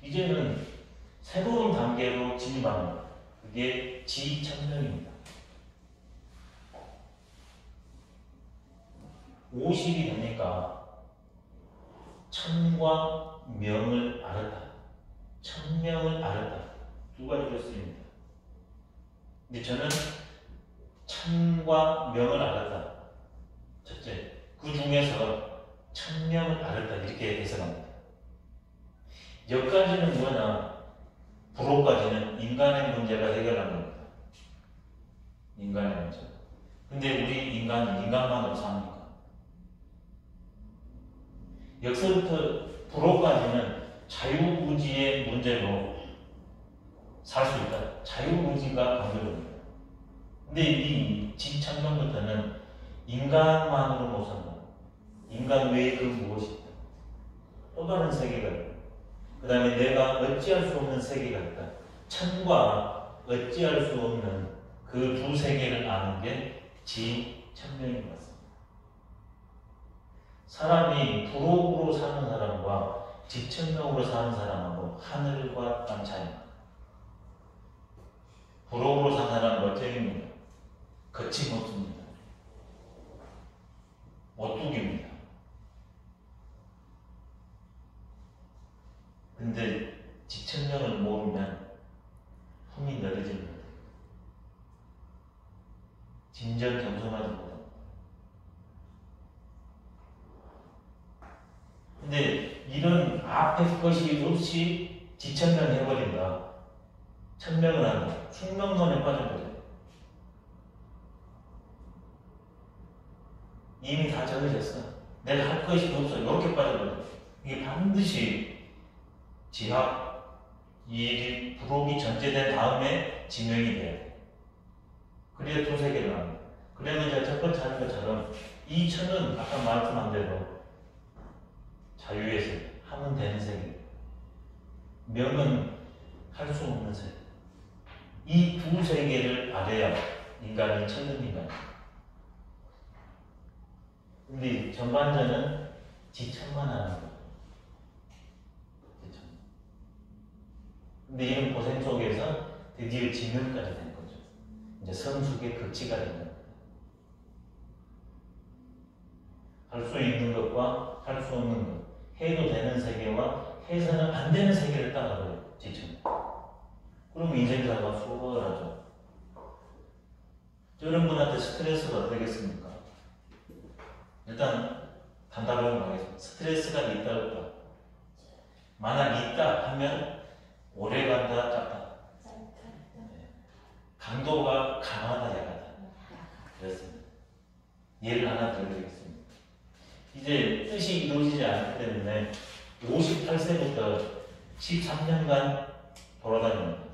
이제는 새로운 단계로 진입합니다. 그게 지천명입니다. 50이 되니까 천과 명을 알았다. 천명을 알았다. 두 가지로 쓰입니다. 근데 저는 천과 명을 알았다. 첫째, 그 중에서 천명을 알았다. 이렇게 해석합니다. 여기까지는 뭐냐? 불호까지는 인간의 문제가 해결한 겁니다. 인간의 문제. 근데 우리 인간은 인간만으로 삽니까? 여기서부터 불호까지는 자유의지의 문제로 살 수 있다. 자유의지가 강조됩니다. 근데 이 지천명부터는 인간만으로 못 산다. 인간 외에 그 무엇이 있다. 또 다른 세계가 있다. 그 다음에 내가 어찌할 수 없는 세계가 있다. 천과 어찌할 수 없는 그 두 세계를 아는 게 지천명인 것 같습니다. 사람이 불옥으로 사는 사람과 지천명으로 사는 사람하고 하늘과 땅 차이입니다. 불옥으로 사는 사람은 멋쟁입니다. 거침없습니다. 오뚝입니다. 근데 지천명을 모르면 힘이 느려집니다. 진정 겸손하지 못합니다. 근데 이런 앞에 것이 없이 지천명 해버린다. 천명을 한다. 숙명론에 빠져버려요. 이미 다 정해졌어. 내가 할 것이 없어. 이렇게 빠져버려요. 이게 반드시 지학, 이 불옥이 전제된 다음에 지명이 돼야 돼. 그래야 두 세계를 합니다. 그러면 이제 첫 번째 하는 것처럼 이 천은 아까 말씀한 대로 자유의 세계, 하면 되는 세계. 명은 할 수 없는 세계. 이 두 세계를 알아야 인간이 천능인간. 근데 전반전은 지천만 하는 거예요. 지천. 근데 이런 고생 속에서 드디어 지명까지 된 거죠. 이제 성숙의 극치가 된 겁니다. 할 수 있는 것과 할 수 없는 것, 해도 되는 세계와 해서는 안 되는 세계를 따라가요. 지천. 그럼 인생사가 수월하죠. 저런 분한테 스트레스가 어떻겠습니까? 일단 단답으로 말하겠습니다. 스트레스가 있다 없다. 만약 있다 하면 오래 간다 짧다. 강도가 강하다 약하다. 그렇습니다. 예를 하나 들어드리겠습니다. 이제 뜻이 이루어지지 않기 때문에 58세부터 13년간 돌아다닙니다.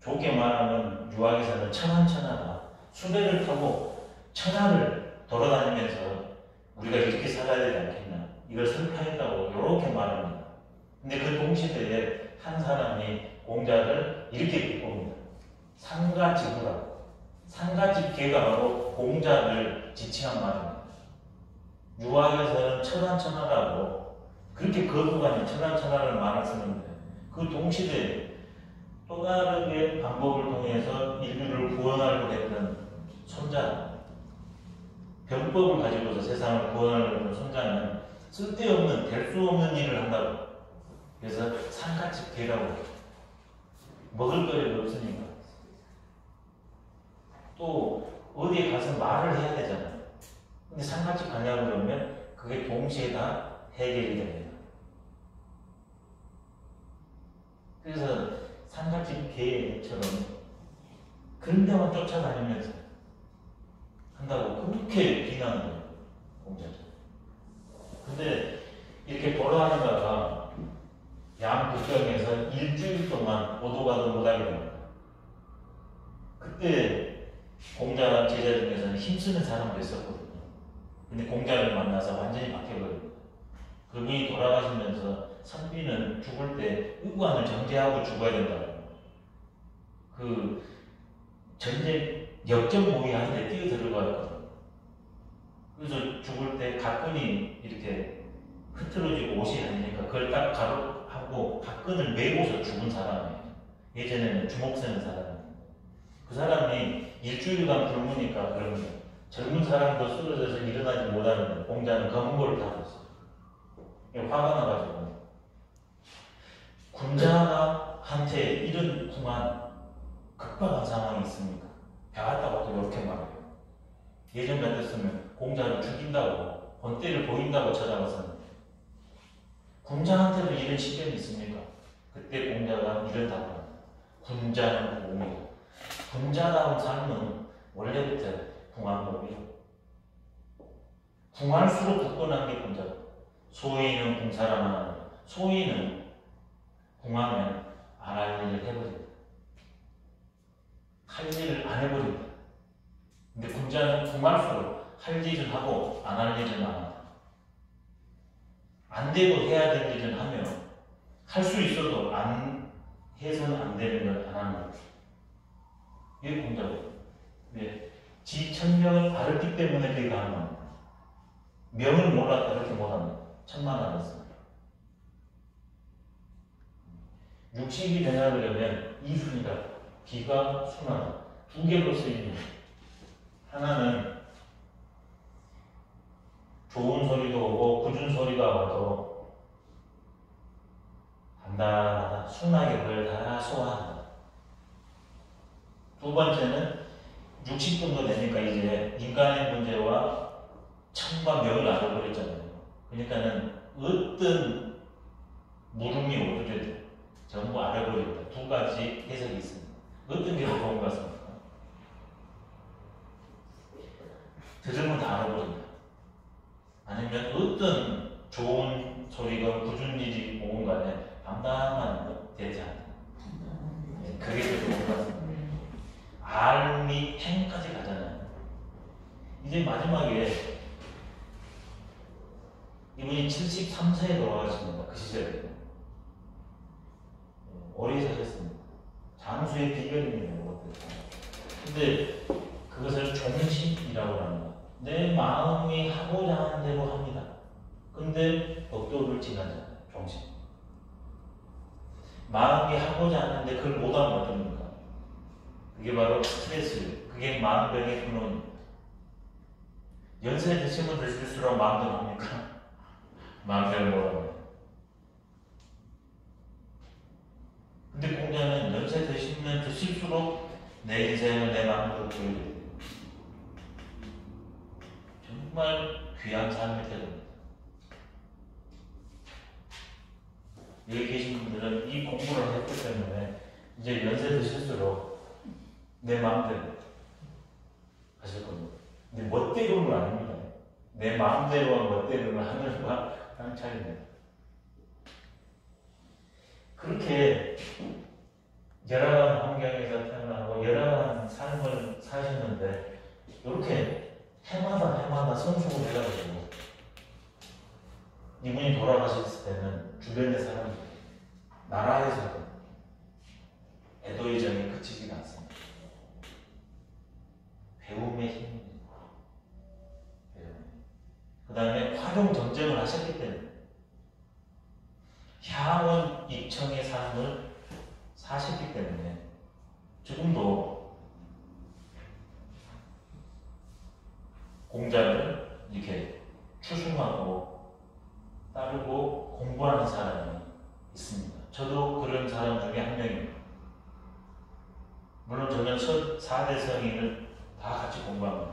좋게 말하면 유학에서는 천안천하다. 수레를 타고 천하를 돌아다니면서 우리가 이렇게 살아야 되지 않겠냐. 이걸 설파했다고 이렇게 말합니다. 근데 그 동시대에 한 사람이 공자를 이렇게 비꼽니다. 상가지구라. 상가집계가 바로 공자를 지칭한 말입니다. 유학에서는 천안천하라고 그렇게 거부가는 천안천하를 말을 쓰는데 그 동시대에 또 다르게 방법을 통해서 인류를 구원하려고 했던 손자, 병법을 가지고서 세상을 구원하려고 했던 손자는 쓸데없는 될 수 없는 일을 한다고. 그래서 상가집 개라고 먹을 거리가 없으니까 또 어디에 가서 말을 해야 되잖아요. 근데 상가집 가냐고 그러면 그게 동시에 다 해결이 됩니다. 그래서 상가집 개처럼 그런 데만 쫓아다니면서 한다고 그렇게 비난을 해요. 공자죠. 근데 이렇게 돌아가다가 양북경에서 일주일 동안 오도가도 못하게 됩니다. 그때 공자 제자 중에서는 힘쓰는 사람도 있었거든요. 근데 공자를 만나서 완전히 바뀌어버립니다. 그분이 돌아가시면서 선비는 죽을 때 의관을 정제하고 죽어야 된다고. 그 전쟁 역전모의 하는데 뛰어들어가거든요. 그래서 죽을 때 가뿐히 이렇게 흐트러지고 옷이 아니니까 그걸 딱 하고 박근을 메고서 죽은 사람이에요. 예전에는 주먹 세는 사람이에요. 그 사람이 일주일간 굶으니까 그러면 젊은 사람도 쓰러져서 일어나지 못하는데 공자는 검은 거를 타고 있어요. 화가 나가지고 군자한테 이런 궁한 급박한 상황이 있습니까? 배웠다고 이렇게 말해요. 예전 같았으면 공자를 죽인다고 본때를 보인다고 찾아갔었는데 군자한테도 이런 시련이 있습니까? 그때 공자가 이런 답을 합니다. 군자는 공이다. 군자다운 삶은 원래부터 궁한 법이에요. 궁할수록 굳건한 게 군자다. 소인은 궁사라만 하는 소인은 궁하면 안 할 일을 해버린다. 할 일을 안 해버린다. 근데 군자는 궁할수록 할 일을 하고 안 할 일은 안 한다. 안 되고 해야 될 일은 하면 할 수 있어도 안 해서는 안 되는 걸 안 하는 거죠. 이게 공자거든요. 네. 지천명을 바르기 때문에 그게 가능합니다. 명을 몰랐다 이렇게 못합니다. 천만하겠습니다. 육식이 변화되려면 이순이다. 기가 순하다. 두 개로 쓰입니다. 하나는 좋은 소리도 오고 굳은 소리가 와도 단단하다. 순하게 그걸 다 소화한다. 두 번째는 60분도 되니까 이제 인간의 문제와 천과 명을 알아버렸잖아요. 그러니까는 어떤 물음이 오르려도 전부 알아버린다. 두 가지 해석이 있습니다. 어떤 게 더 좋은 것 같습니까? 들으면 다 알아버린다. 아니면 어떤 좋은 소리가 굳은 일이 오는 간에 담담한 것 되지 않는다. 그게 더 좋은 것 같습니다. 알미 행까지 가잖아요. 이제 마지막에 이분이 73세에 돌아가십니다. 그 시절에. 오래 사셨습니다. 장수의 비결입니다. 근데 그것을 종신이라고 합니다. 내 마음이 하고자 하는 대로 합니다. 근데 법도를 지나잖아요. 종신. 마음이 하고자 하는데 그걸 못하면 어떡합니까? 그게 바로 스트레스, 그게 마음병의 근원입니다. 연세 드시면 드실수록 마음대로 합니까? 마음대로 못합니다. 근데 공자는 연세 드시면 드실수록 내 인생을 내 마음대로 보여야 돼요. 정말 귀한 삶의 태도입니다. 여기 계신 분들은 이 공부를 했기 때문에 이제 연세 드실수록 내 마음대로 하실 겁니다. 근데 멋대로는 아닙니다. 내 마음대로와 멋대로는 하늘과 땅 차이입니다. 그렇게 열악한 환경에서 태어나고 열악한 삶을 사셨는데 이렇게 해마다 성숙을 해가지고 이분이 돌아가셨을 때는 주변의 사람들, 나라에서도 애도의 정이 그치지가 않습니다. 배움의 힘입니다. 그 다음에 화룡 전쟁을 하셨기 때문에 향원 입청의 삶을 사셨기 때문에 지금도 공자를 이렇게 추승하고 따르고 공부하는 사람이 있습니다. 저도 그런 사람 중에 한 명입니다. 물론 저는 첫 4대 성인을 다 같이 공부합니다.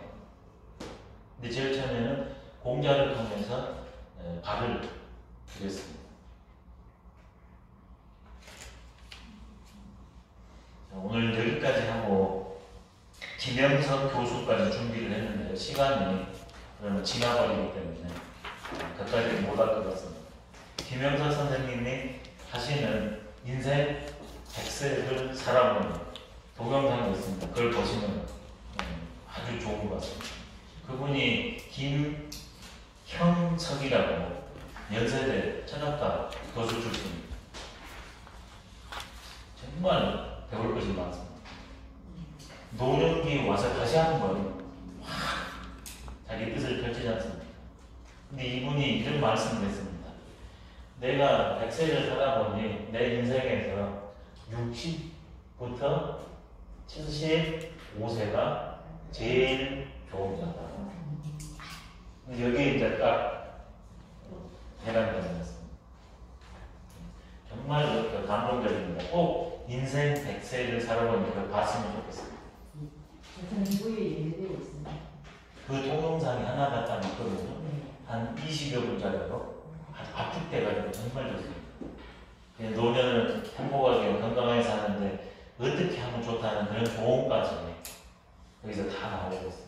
근데 제일 처음에는 공자를 통해서 발을 들였습니다. 오늘 여기까지 하고 김영석 교수까지 준비를 했는데 시간이 그러면 지나버리기 때문에 그까지 못 할 것 같습니다. 김영석 선생님이 하시는 인생 100세를 살아보는 동영상이 있습니다. 그걸 보시면 아주 좋은 것 같습니다. 그분이 김형석이라고 연세대 철학과 교수 출신입니다. 정말 배울 것이 많습니다. 노년기 와서 다시 한번 확 자기 뜻을 펼치지 않습니다. 근데 이분이 이런 말씀을 했습니다. 내가 100세를 살아보니 내 인생에서 60부터 75세가 제일 좋은 거다. 여기 이제 딱 해당되는 것입니다. 정말 그 감동적입니다. 꼭 인생 100세를 살아보니 그걸 봤으면 좋겠습니다. 그 동영상이 하나가 딱 있거든요. 한 20여 분짜리로 아주 압축돼가지고 정말 좋습니다. 그냥 노년을 행복하게 건강하게 사는데 어떻게 하면 좋다는 그런 조언까지 여기서 다 나오고 있습니다.